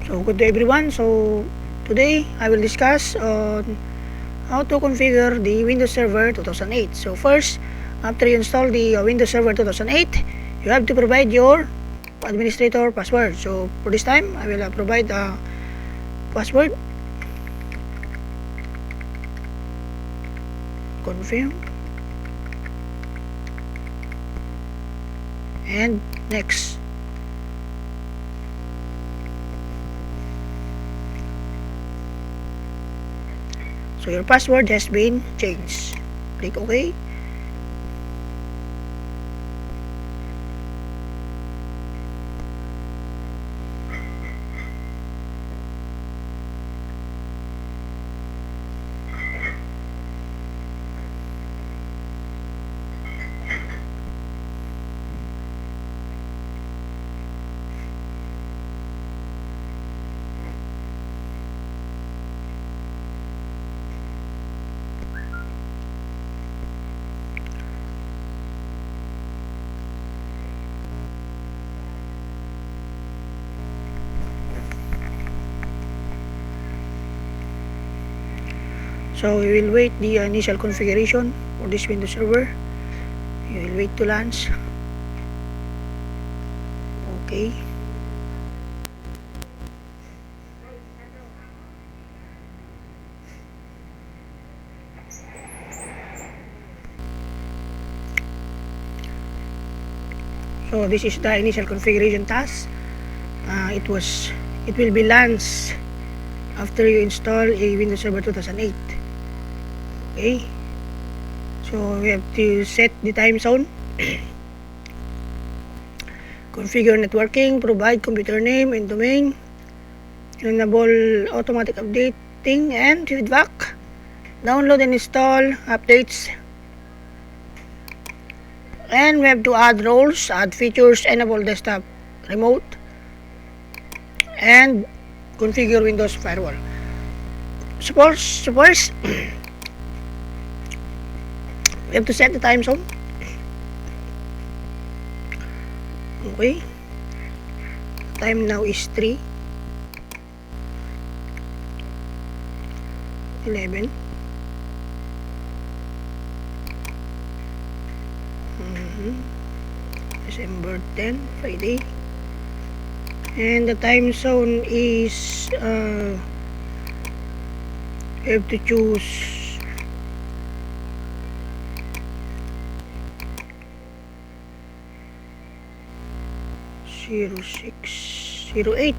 So good day everyone. So today I will discuss on how to configure the Windows Server 2008. So first, after you install the Windows Server 2008, you have to provide your administrator password. So for this time, I will provide a password. Confirm. And next. So your password has been changed. Click OK. So we will wait the initial configuration for this Windows Server. You will wait to launch. Okay. So this is the initial configuration task. It will be launched after you install a Windows Server 2008. Okay. So we have to set the time zone. Configure networking, provide computer name and domain, enable automatic updating and feedback, download and install updates, and we have to add roles, add features, enable desktop remote, and configure Windows firewall. Suppose we have to set the time zone. Okay. Time now is 3:11. December 10, Friday. And the time zone is you have to choose 0608.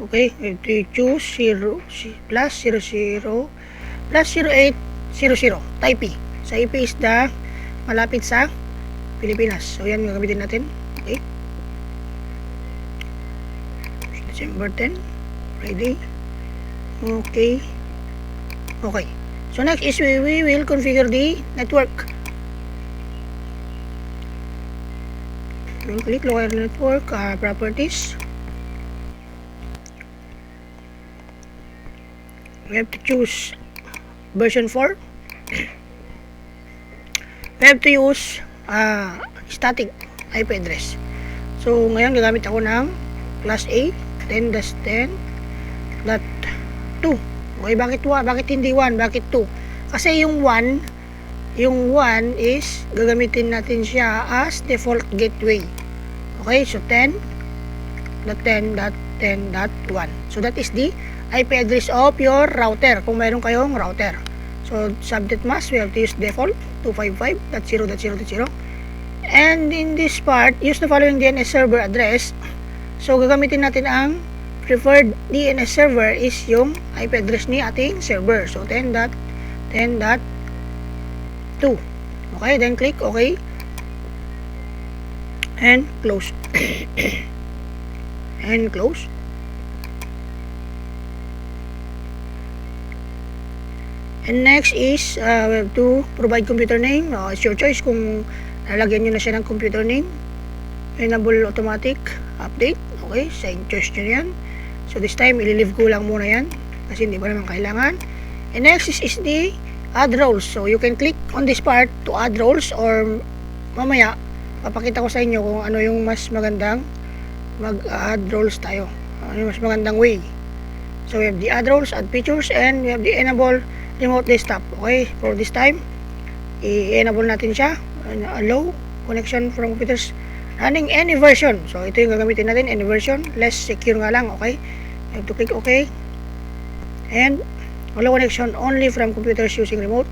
Okay, we have to choose 0 plus 00 plus 0800 type E. Sa IP is the malapit sa Pilipinas. So yan gagamitin natin. Okay. December 10, Friday. Okay. Okay. So next is we will configure the network. We will click local network properties. We have to choose version 4. We have to use static IP address. So ngayon gagamit ako ng class A 10.10.2. Okay, bakit hindi 1? Bakit 2? Kasi yung 1 is gagamitin natin siya as default gateway. Okay, so 10.10.10.1. So that is the IP address of your router kung mayroon kayong router. So subnet mask, we have to use default 255.0.0.0. And in this part, use the following DNS server address. So gagamitin natin ang preferred DNS server is yung IP address ni ating server. So 10.10.2. Okay, then click OK and close. And close. And next is we have to provide computer name. It's your choice kung lalagyan nyo na siya ng computer name. Enable automatic update. Okay, sa choice nyo yan. So this time, ililive ko lang muna yan kasi hindi pa naman kailangan. And next is the add roles. So you can click on this part to add roles, or mamaya papakita ko sa inyo kung ano yung mas magandang mag-add roles tayo, ano yung mas magandang way. So we have the add roles, add features, and we have the enable remote desktop. Okay, for this time i-enable natin siya, allow connection from computers running any version. So ito yung gagamitin natin, any version, less secure nga lang. Okay, you have to click OK, and allow connection only from computers using remote.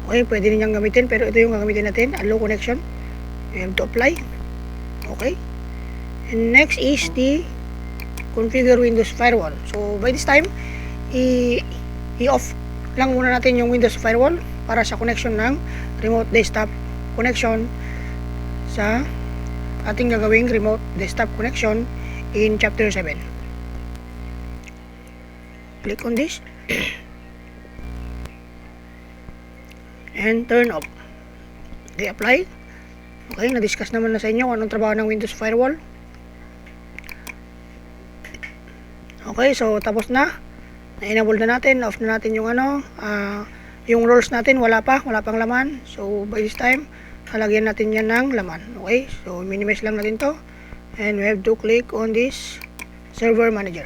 Okay, pwede ninyang gamitin, pero ito yung gagamitin natin, allow connection. You have to apply. Okay, and next is the configure Windows Firewall. So by this time i-off lang muna natin yung Windows Firewall para sa connection ng remote desktop connection sa ating gagawing remote desktop connection in chapter 7. Click on this and turn off. Okay, apply. Okay, na-discuss naman na sa inyo anong trabaho ng Windows Firewall. Okay, so tapos na. Na-enable na natin, off na natin yung yung roles natin, wala pang laman. So by this time lalagyan natin yan ng laman. Okay, so minimize lang natin to, and we have to click on this server manager.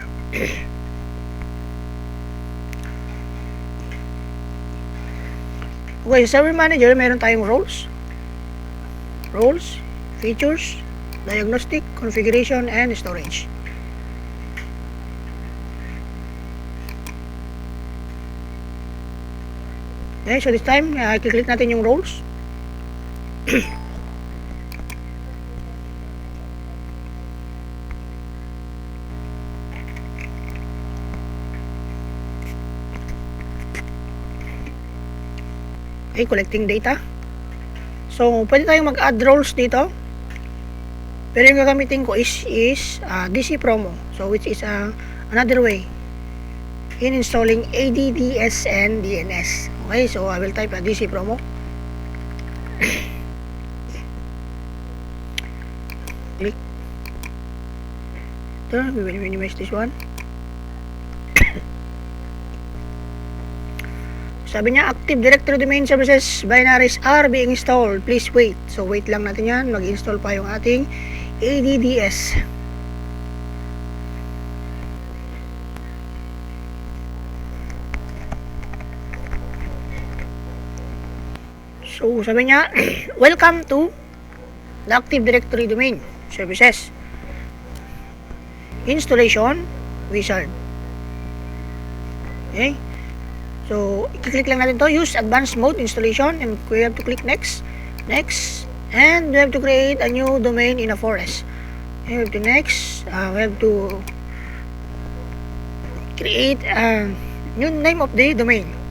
Okay, server manager, meron tayong roles, features, diagnostic, configuration, and storage. Okay, so this time i-click natin yung roles. Okay, collecting data. So pwede tayong mag-add roles dito, pero yung gagamitin ko is DC Promo, so which is another way in installing ADDS and DNS. Okay, so I will type a DC Promo. Click. Ito, we will minimize this one. Sabi niya, Active Directory Domain Services binaries are being installed. Please wait. So wait lang natin yan. Mag-install pa yung ating ADDS. So sabi niya, welcome to the Active Directory Domain Services Installation Wizard. Okay, so i-click lang natin to, use advanced mode installation, and we have to click next, and we have to create a new domain in a forest. We have to next, we have to create a new name of the domain.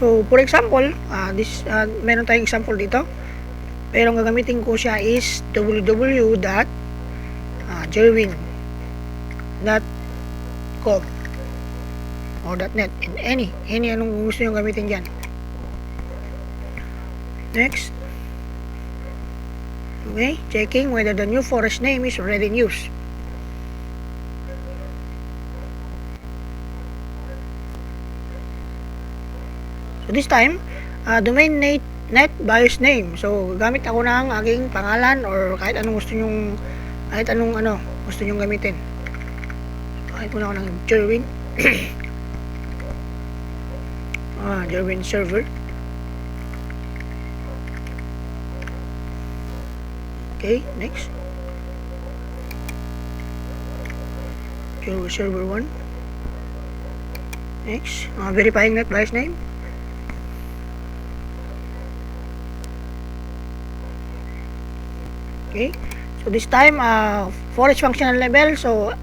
So for example, meron tayong example dito, pero ang gagamitin ko siya is www.jerwin.com or .net, and any anong gusto nyo gamitin dyan. Next. Okay, checking whether the new forest name is already in use. So this time, domain net BIOS name. So gamit ako ng aking pangalan, or kahit anong gusto nyong gusto nyong gamitin. Kahit muna ako ng Jerwin. Jerwin server. Okay, next. Jerwin server 1. Next, verifying net BIOS name. Okay, so this time forest functional level, so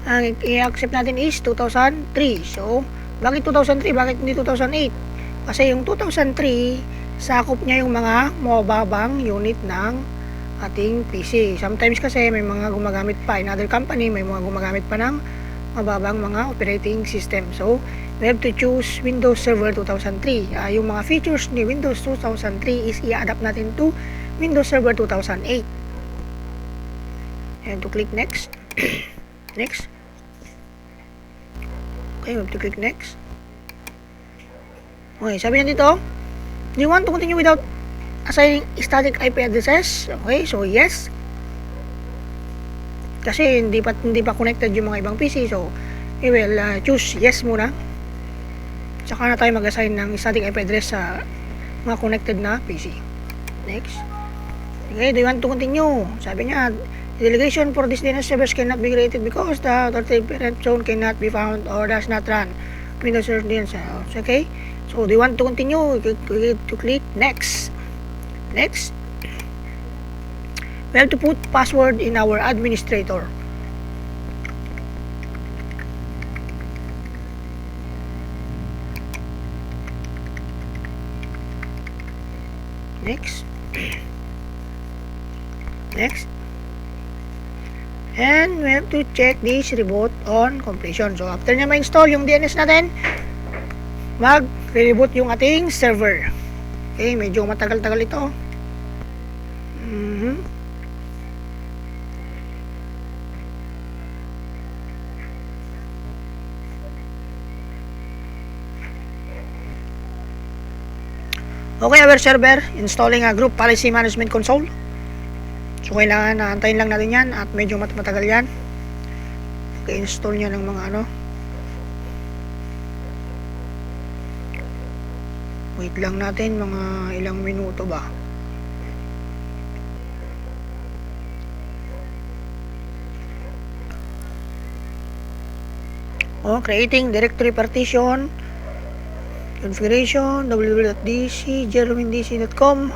ang i-accept natin is 2003. So bakit 2003, bakit hindi 2008? Kasi yung 2003 sakop niya yung mga mababang unit ng ating PC. Sometimes kasi may mga gumagamit pa, in other company may mga gumagamit pa ng mababang mga operating system. So we have to choose Windows Server 2003. Yung mga features ni Windows 2003 is i-adapt natin to Windows Server 2008. And to click next. Next. Okay, we have to click next. Okay, sabi niya dito, do you want to continue without assigning static IP addresses? Okay, so yes. Kasi hindi pa connected yung mga ibang PC, so we will choose yes muna. Tsaka na tayo mag-assign ng static IP address sa mga connected na PC. Next. Okay, do you want to continue? Sabi niya, the delegation for this DNS servers cannot be created because the authoritative parent zone cannot be found or does not run Windows Server DNS. Okay, so do you want to continue? To click next. Next. We have to put password in our administrator. Next. Next. And we have to check this reboot on completion. So after niya ma-install yung DNS natin, mag-reboot yung ating server. Okay, medyo matagal-tagal ito. Okay, our server, installing a group policy management console. So kailangan antayin lang natin yan at medyo matagal yan. Okay, install niya ng mga wait lang natin, mga ilang minuto ba. Creating directory partition, configuration, www.dc, jerwindc.com.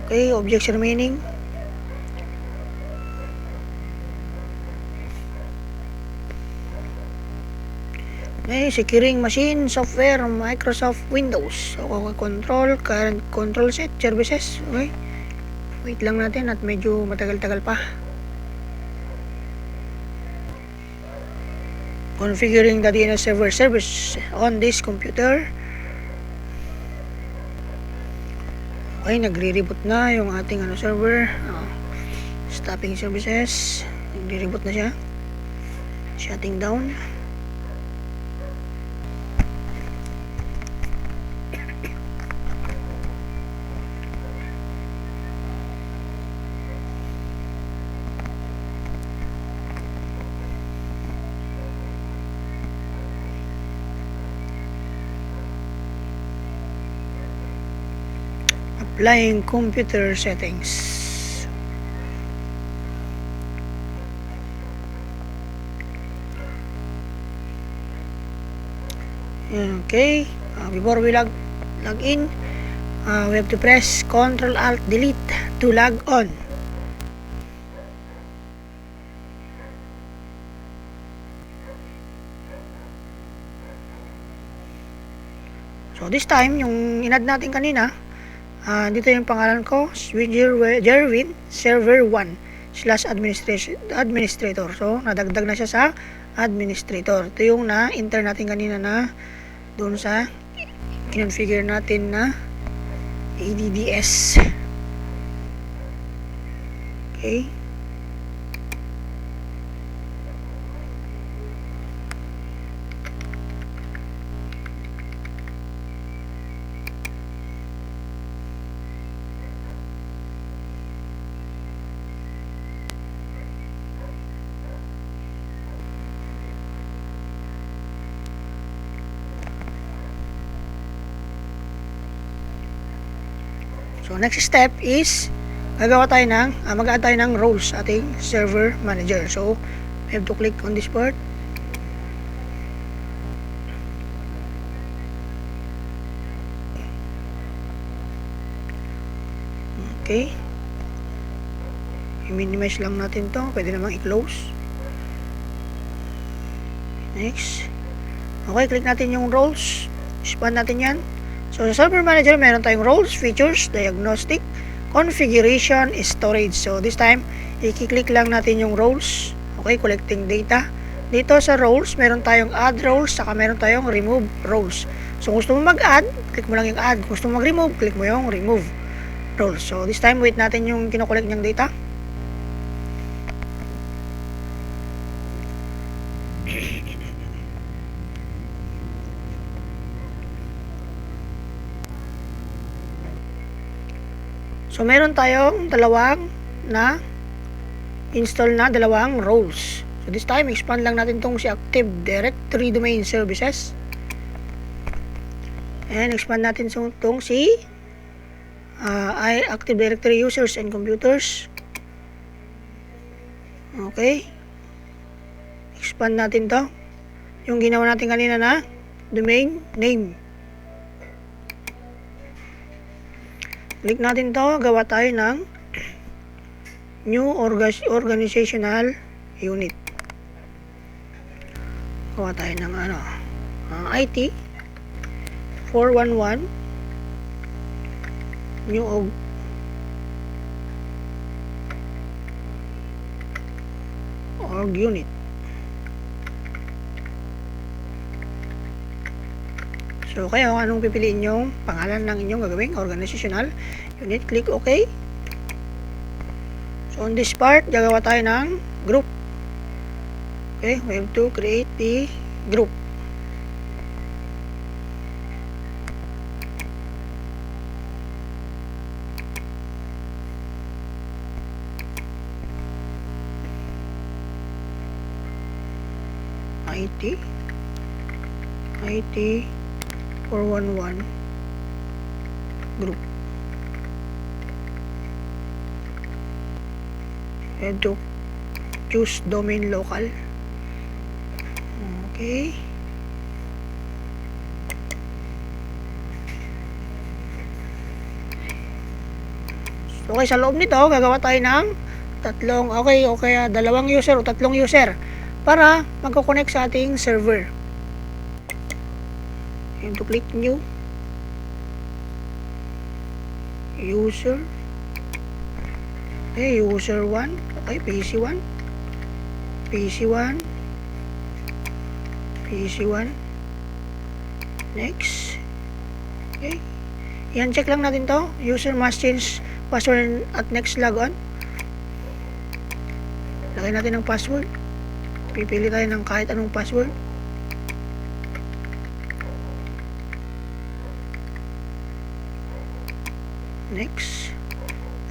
Okay, objects remaining. Okay, securing machine, software, Microsoft Windows. So, control, current control set, services. Okay, wait lang natin at medyo matagal-tagal pa. Configuring the DNS server service on this computer. Okay, nagre-reboot na yung ating server. Stopping services. Nagre-reboot na siya. Shutting down. Applying computer settings. Okay, before we log in, we have to press Ctrl Alt Delete to log on. So this time, yung inad natin kanina, dito yung pangalan ko, Jerwin server 1/administrator. So nadagdag na siya sa administrator. Ito yung na-enter natin kanina na doon sa kinonfigure natin na ADDS. Okay. So next step is mag-add tayo ng roles sa ating server manager. So we have to click on this part. Okay. I-minimize lang natin to. Pwede namang i-close. Next. Okay, click natin yung roles. Expand natin yan. So, sa server manager, meron tayong roles, features, diagnostic, configuration, storage. So, this time, i-click lang natin yung roles. Okay, collecting data. Dito sa roles, meron tayong add roles, saka meron tayong remove roles. So, kung gusto mo mag-add, click mo lang yung add. Kung gusto mo mag-remove, click mo yung remove roles. So, this time, wait natin yung kinokollect niyang data. So, meron tayong dalawang na install na dalawang roles. So, this time, expand lang natin tong si Active Directory Domain Services. And expand natin tong si Active Directory Users and Computers. Okay. Expand natin to. Yung ginawa natin kanina na domain name. Click natin to. Gawa tayo ng new organizational unit. Gawa tayo ng IT 411 new org unit. So, kaya kung anong pipiliin yung pangalan ng inyong gagawing organizational unit, click OK. So, on this part, gagawa tayo ng group. Okay, we have to create the group. IT 411 group. And to choose domain local. Okay. So, sa loob nito, gagawa tayo ng dalawang user o tatlong user para magko-connect sa ating server. And to click new user. Okay, user 1. Okay, PC1. Next. Okay. Yan, check lang natin to. User must change password at next logon. Lagay natin ng password. Pipili tayo ng kahit anong password. Next.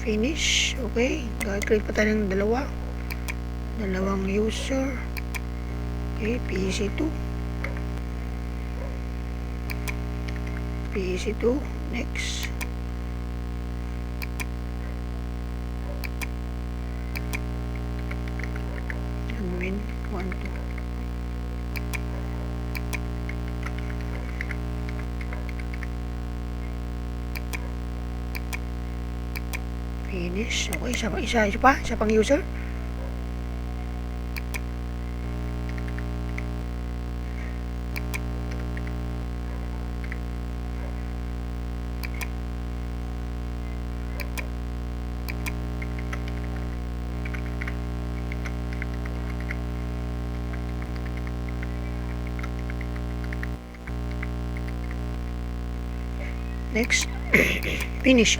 Finish. Okay. Create pa tayo ng dalawang user. Okay, PC2. Next. Admin 1, 2. Finish. Okay, isa pang user. Next. Finish.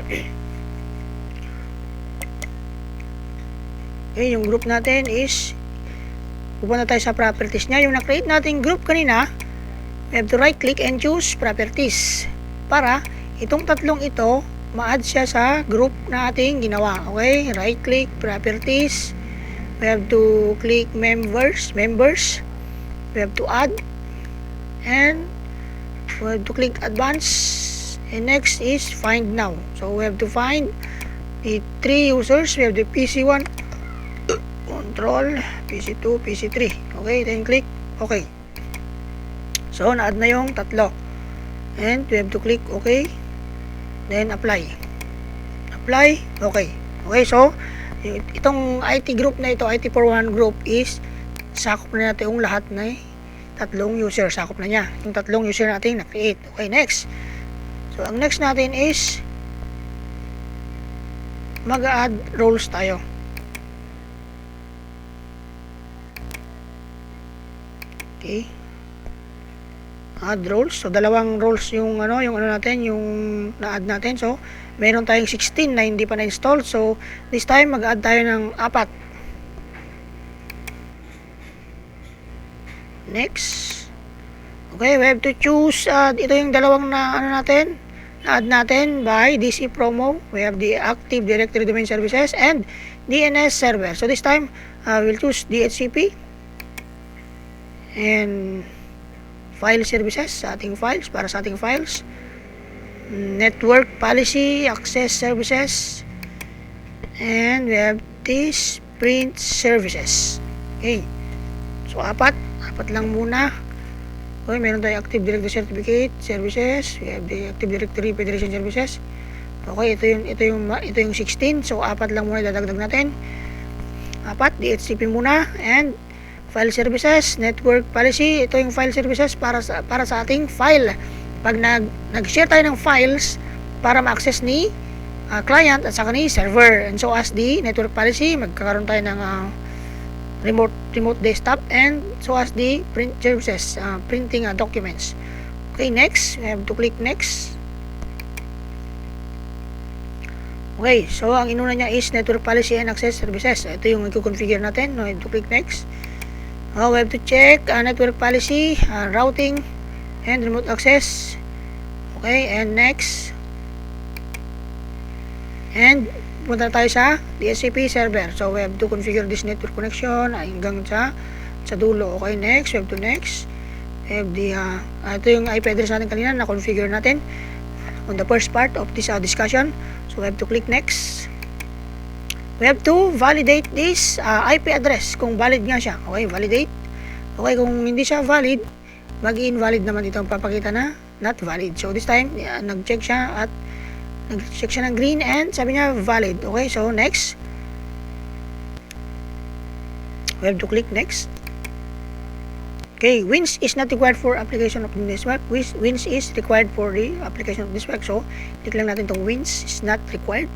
Okay, yung group natin is pupunta tayo sa properties niya. Yung na-create nating group kanina, we have to right click and choose properties para itong tatlong ito ma-add siya sa group na ating ginawa. Okay, right click, properties, we have to click members, we have to add, and we have to click advance, and next is find now. So we have to find the 3 users. We have the PC1, control, PC2, PC3. Okay, then click OK. So, na-add na yung tatlo. And we have to click OK. Then apply. OK. Okay, so, itong IT group na ito, IT41 group is sakop na natin yung lahat na tatlong user. Sakop na niya. Yung tatlong user natin na-create. Okay, next. So, ang next natin is mag-add roles tayo. Okay. Add roles. So, dalawang roles yung natin, yung na-add natin. So, meron tayong 16 na hindi pa na-install. So, this time, mag-add tayo ng 4. Next. Okay, we have to choose, ito yung dalawang na, natin, na-add natin by DC promo. We have the Active Directory Domain Services and DNS Server. So this time, we'll choose DHCP and File Services sa ating files, para sa ating files. Network Policy, Access Services, and we have this Print Services. Okay. So, apat lang muna. Okay, meron tayong Active Directory Certificate Services. We have the Active Directory Federation Services. Okay, ito yung 16. So, apat lang muna dadagdag natin. Apat, DHCP muna, and File Services, Network Policy. Ito yung File Services para sa ating file. Pag nag-share tayo ng files para ma-access ni client at saka ni server. And so as the Network Policy, magkakaroon tayo ng remote desktop, and so as the print services, printing documents. Okay, next, we have to click next. Okay, so ang inuna niya is Network Policy and Access Services. Ito yung i-configure natin. We have to click next. We have to check Network Policy, routing, and remote access. Okay, and next. And punta tayo sa DHCP server. So we have to configure this network connection hanggang sa dulo. Okay, next. We have to next. We have the ito yung IP address natin kanina na configure natin on the first part of this discussion. So we have to click next. We have to validate this IP address kung valid nga siya. Okay, validate. Okay, kung hindi siya valid, mag-invalid naman ito ang papakita na not valid. So this time, nag-check siya ng green and sabi niya valid. Okay, so next. We have to click next. Okay, WINS is not required for application of this web. WINS is required for the application of this web. So, click lang natin itong WINS is not required.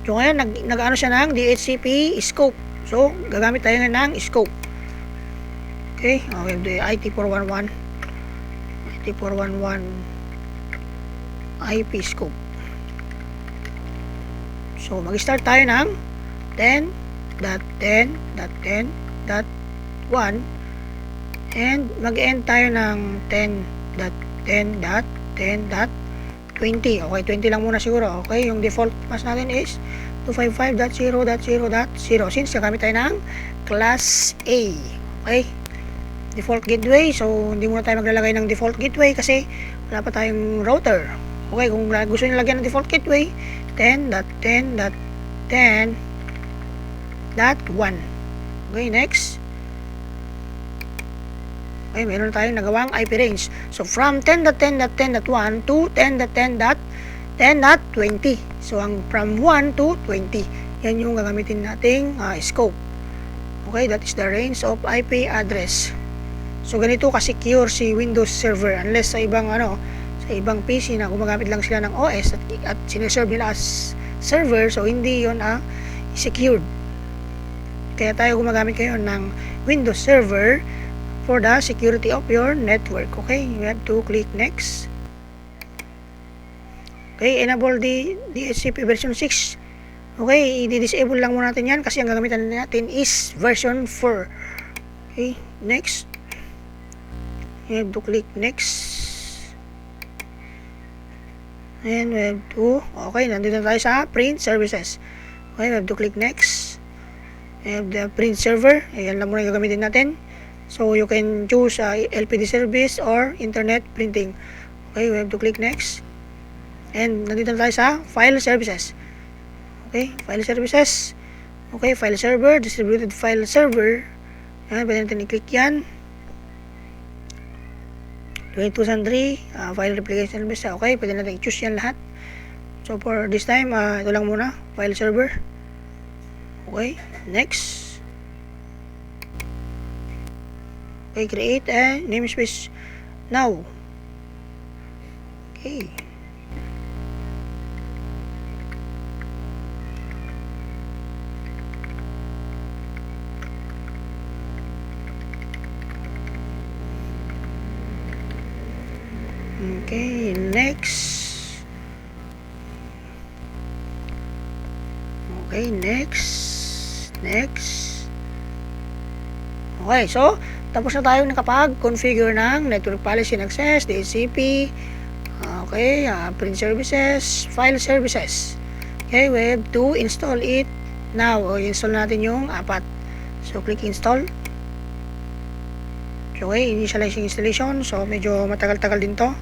So, ngayon, nag-ano siya ng DHCP scope. So, gagamit tayo ng scope. Okay, we have the IT411 IP scope. So, mag-start tayo ng 10.10.10.1 and mag-end tayo ng 10.10.10.20. Okay, 20 lang muna siguro. Okay, yung default path natin is 255.0.0.0 since gagamit tayo ng class A. Okay, default gateway. So, hindi muna tayo maglalagay ng default gateway kasi wala pa tayong router. Okay, kung gusto nyo lagyan ng default gateway, 10.10.10.1. Okay, next. Okay, meron tayong nagawang IP range. So, from 10.10.10.1 to 10.10.10.20. So, from 1 to 20. Yan yung gagamitin nating scope. Okay, that is the range of IP address. So, ganito ka-secure si Windows Server unless sa ibang ibang PC na gumagamit lang sila ng OS at sineserve nila as server, so hindi yon secured. Kaya tayo gumagamit ngayon ng Windows Server for the security of your network. Okay, you have to click next. Okay, enable the DHCP version 6. Okay, i-disable lang muna natin yan kasi ang gagamitan natin is version 4. Okay, next. You have to click next. And we have to, okay, nandito tayo sa print services. Okay, we have to click next. We have the print server. Ayan lang muna yung gagamitin natin. So, you can choose LPD service or internet printing. Okay, we have to click next. And nandito tayo sa file services. Okay, file services. Okay, file server, distributed file server. Ayan, pwede natin i-click yan. 2003 file replication service. Okay, pwede natin i-choose yan lahat. So for this time, ito lang muna, file server. Okay, next. Okay, create a namespace now. Okay. Okay, next. Okay, next. Okay, so tapos na tayo nakapag-configure ng network policy and access, DHCP, okay, print services, file services. Okay, we have to install it now. Install natin yung 4. So, click install. So, okay, initializing installation. So, medyo matagal-tagal din to.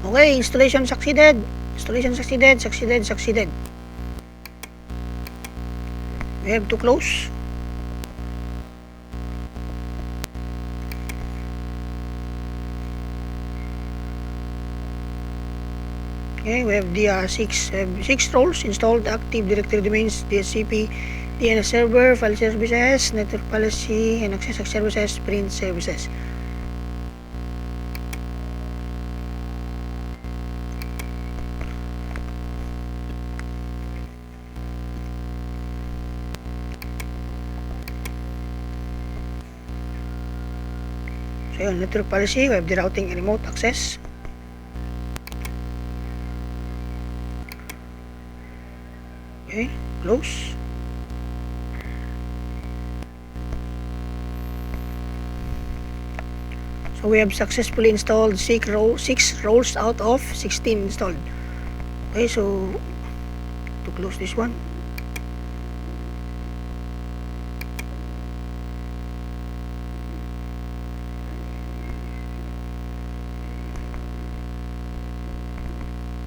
Okay, installation succeeded. Installation succeeded. We have to close. Okay, we have the 6 roles installed: Active Directory Domains, DHCP, DNS Server, File Services, Network Policy and Access Services, Print Services. So yun, network policy, we have the routing and remote access. Okay, close. So we have successfully installed 6 roles out of 16 installed. Okay, so to close this one.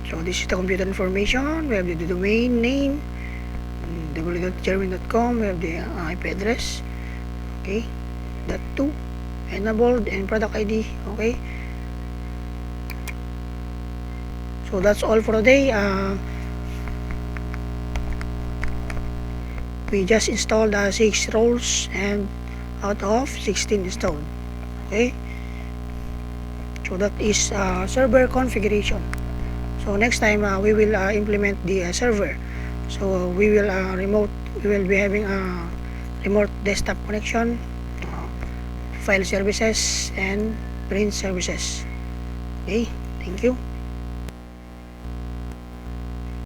So this is the computer information. We have the domain name, www.jerwin.com. We have the IP address. Okay, that 2 enabled, and product ID. Okay, so that's all for today. We just installed 6 roles and out of 16 installed. Okay, so that is server configuration. So next time we will implement the server. So we will be having a remote desktop connection, file services and print services. Okay, thank you.